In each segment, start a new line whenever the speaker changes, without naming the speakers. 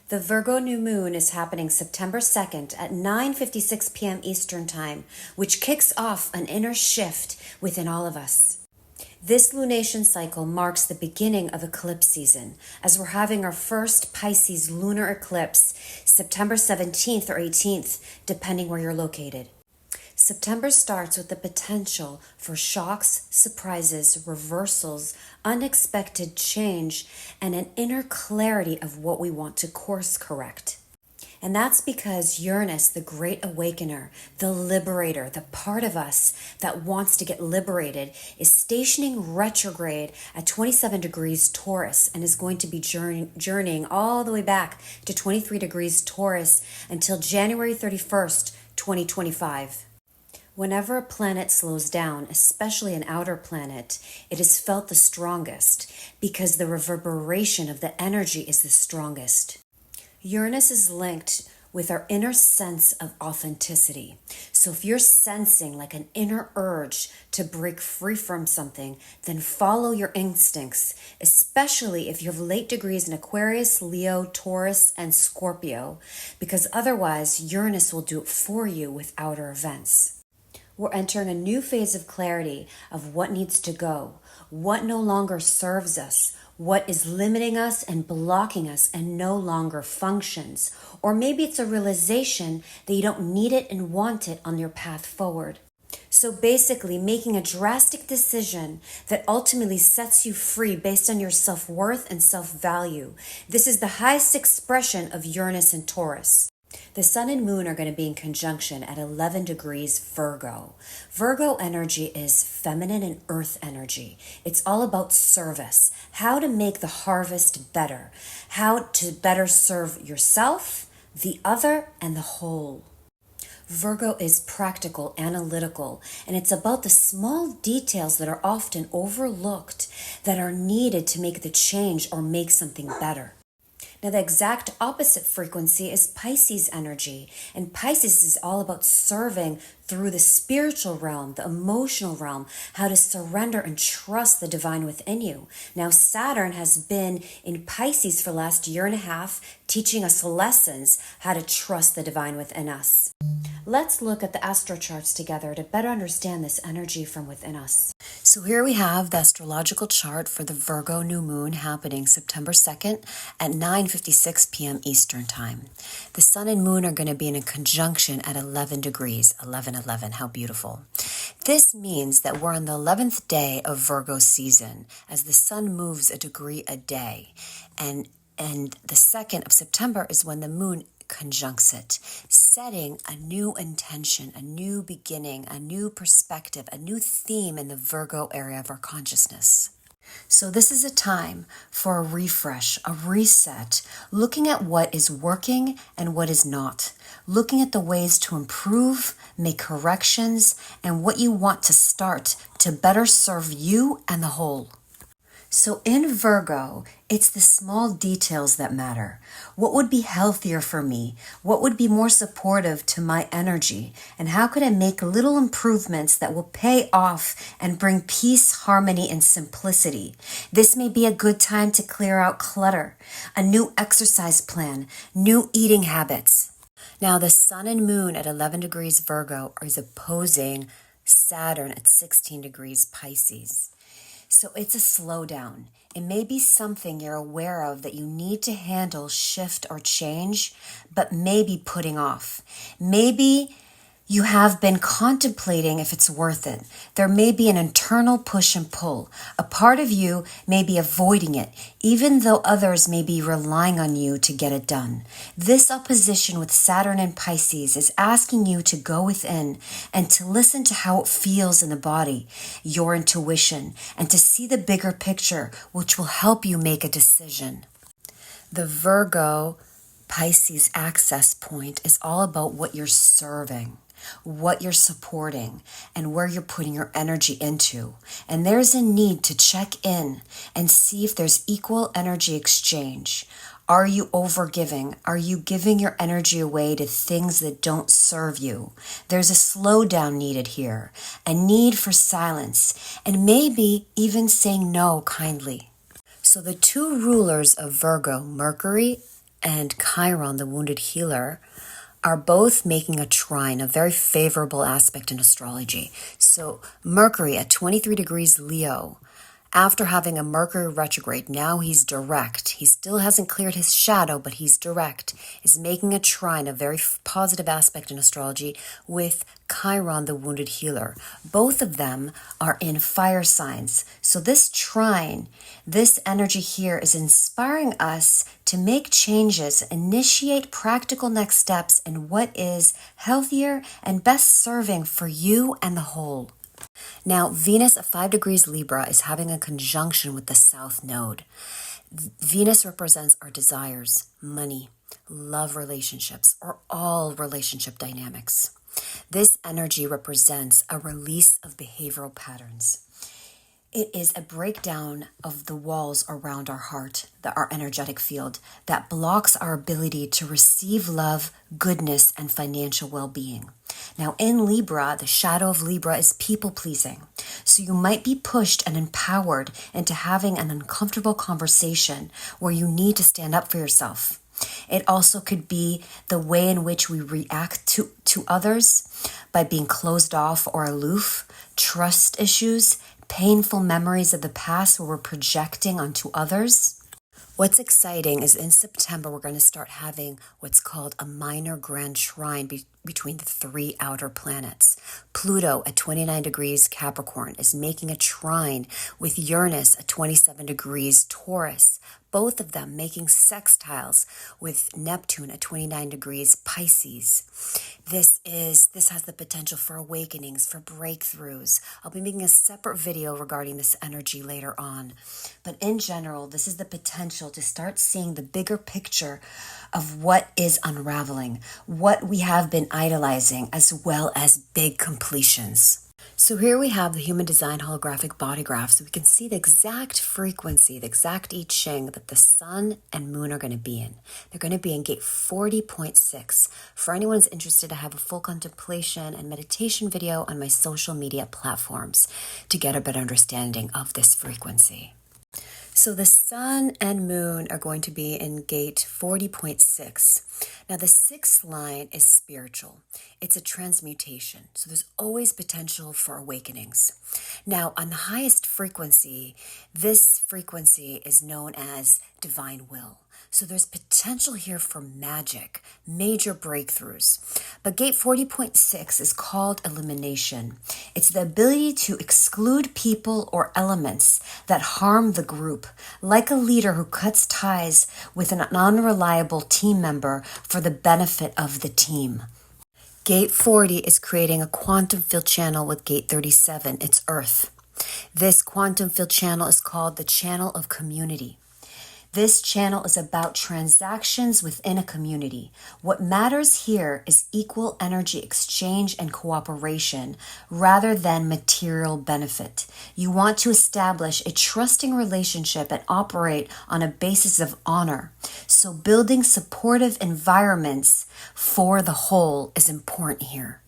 The Virgo New Moon is happening September 2nd at 9:56 p.m. Eastern Time, which kicks off an inner shift within all of us. This lunation cycle marks the beginning of eclipse season, as we're having our first Pisces lunar eclipse September 17th or 18th, depending where you're located. September starts with the potential for shocks, surprises, reversals, unexpected change, and an inner clarity of what we want to course correct. And that's because Uranus, the great awakener, the liberator, the part of us that wants to get liberated, is stationing retrograde at 27 degrees Taurus and is going to be journeying all the way back to 23 degrees Taurus until January 31st, 2025. Whenever a planet slows down, especially an outer planet, it is felt the strongest because the reverberation of the energy is the strongest. Uranus is linked with our inner sense of authenticity. So if you're sensing like an inner urge to break free from something, then follow your instincts, especially if you have late degrees in Aquarius, Leo, Taurus, and Scorpio, because otherwise Uranus will do it for you with outer events. We're entering a new phase of clarity of what needs to go, what no longer serves us, what is limiting us and blocking us and no longer functions. Or maybe it's a realization that you don't need it and want it on your path forward. So basically making a drastic decision that ultimately sets you free based on your self-worth and self-value. This is the highest expression of Uranus and Taurus. The sun and moon are going to be in conjunction at 11 degrees Virgo. Virgo energy is feminine and earth energy. It's all about service, how to make the harvest better, how to better serve yourself, the other, and the whole. Virgo is practical, analytical, and it's about the small details that are often overlooked that are needed to make the change or make something better. Now, the exact opposite frequency is Pisces energy, and Pisces is all about serving through the spiritual realm, the emotional realm, how to surrender and trust the divine within you. Now, Saturn has been in Pisces for the last year and a half, teaching us lessons how to trust the divine within us. Let's look at the astro charts together to better understand this energy from within us. So here we have the astrological chart for the Virgo New Moon happening September 2nd at 9:56 p.m. Eastern Time. The sun and moon are going to be in a conjunction at 11 degrees, 11:11. How beautiful. This means that we're on the 11th day of Virgo season as the sun moves a degree a day. And the 2nd of September is when the moon conjuncts it, setting a new intention, a new beginning, a new perspective, a new theme in the Virgo area of our consciousness. So this is a time for a refresh, a reset, looking at what is working and what is not, looking at the ways to improve, make corrections, and what you want to start to better serve you and the whole. So in Virgo, it's the small details that matter. What would be healthier for me? What would be more supportive to my energy? And how could I make little improvements that will pay off and bring peace, harmony, and simplicity? This may be a good time to clear out clutter, a new exercise plan, new eating habits. Now, the sun and moon at 11 degrees Virgo is opposing Saturn at 16 degrees Pisces. So it's a slowdown. It may be something you're aware of that you need to handle, shift, or change, but maybe putting off. Maybe you have been contemplating if it's worth it. There may be an internal push and pull. A part of you may be avoiding it, even though others may be relying on you to get it done. This opposition with Saturn and Pisces is asking you to go within and to listen to how it feels in the body, your intuition, and to see the bigger picture, which will help you make a decision. The Virgo Pisces access point is all about what you're serving, what you're supporting, and where you're putting your energy into. And there's a need to check in and see if there's equal energy exchange. Are you overgiving? Are you giving your energy away to things that don't serve you? There's a slowdown needed here, a need for silence, and maybe even saying no kindly. So the two rulers of Virgo, Mercury and Chiron, the wounded healer, are both making a trine, a very favorable aspect in astrology. So Mercury at 23 degrees Leo, after having a Mercury retrograde, now he's direct. He still hasn't cleared his shadow, but he's direct, is making a trine, a very positive aspect in astrology, with Chiron, the wounded healer. Both of them are in fire signs. So this trine, this energy here is inspiring us to make changes, initiate practical next steps in what is healthier and best serving for you and the whole. Now, Venus at 5 degrees Libra is having a conjunction with the South Node. Venus represents our desires, money, love relationships, or all relationship dynamics. This energy represents a release of behavioral patterns. It is a breakdown of the walls around our heart, our energetic field, that blocks our ability to receive love, goodness, and financial well-being. Now, in Libra, the shadow of Libra is people-pleasing. So you might be pushed and empowered into having an uncomfortable conversation where you need to stand up for yourself. It also could be the way in which we react to others by being closed off or aloof, trust issues, painful memories of the past where we're projecting onto others. What's exciting is in September, we're going to start having what's called a minor grand trine between the three outer planets. Pluto at 29 degrees Capricorn is making a trine with Uranus at 27 degrees Taurus, both of them making sextiles with Neptune at 29 degrees Pisces. This has the potential for awakenings, for breakthroughs. I'll be making a separate video regarding this energy later on. But in general, this is the potential to start seeing the bigger picture of what is unraveling, what we have been idolizing, as well as big completions. So here we have the human design holographic body graph, so we can see the exact frequency, the exact I Ching that the sun and moon are going to be in. They're going to be in gate 40.6. For anyone who's interested, I have a full contemplation and meditation video on my social media platforms to get a better understanding of this frequency. So the sun and moon are going to be in gate 40.6. Now the sixth line is spiritual. It's a transmutation. So there's always potential for awakenings. Now on the highest frequency, this frequency is known as divine will. So there's potential here for magic, major breakthroughs. But gate 40.6 is called elimination. It's the ability to exclude people or elements that harm the group, like a leader who cuts ties with an unreliable team member for the benefit of the team. Gate 40 is creating a quantum field channel with gate 37. It's Earth. This quantum field channel is called the channel of community. This channel is about transactions within a community. What matters here is equal energy exchange and cooperation rather than material benefit. You want to establish a trusting relationship and operate on a basis of honor. So building supportive environments for the whole is important here.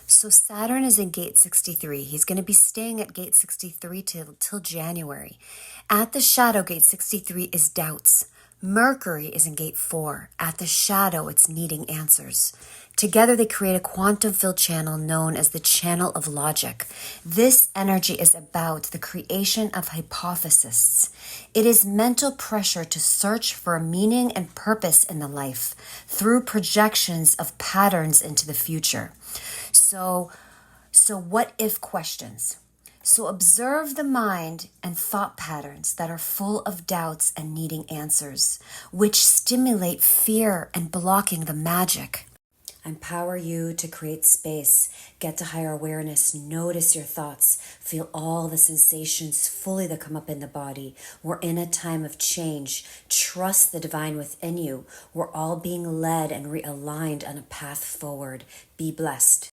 So Saturn is in gate 63. He's going to be staying at gate 63 till January. At the shadow, gate 63 is doubts. Mercury is in gate 4. At the shadow, it's needing answers. Together, they create a quantum field channel known as the channel of logic. This energy is about the creation of hypotheses. It is mental pressure to search for a meaning and purpose in the life through projections of patterns into the future. So what if questions? So observe the mind and thought patterns that are full of doubts and needing answers, which stimulate fear and blocking the magic. Empower you to create space, get to higher awareness, notice your thoughts, feel all the sensations fully that come up in the body. We're in a time of change. Trust the divine within you. We're all being led and realigned on a path forward. Be blessed.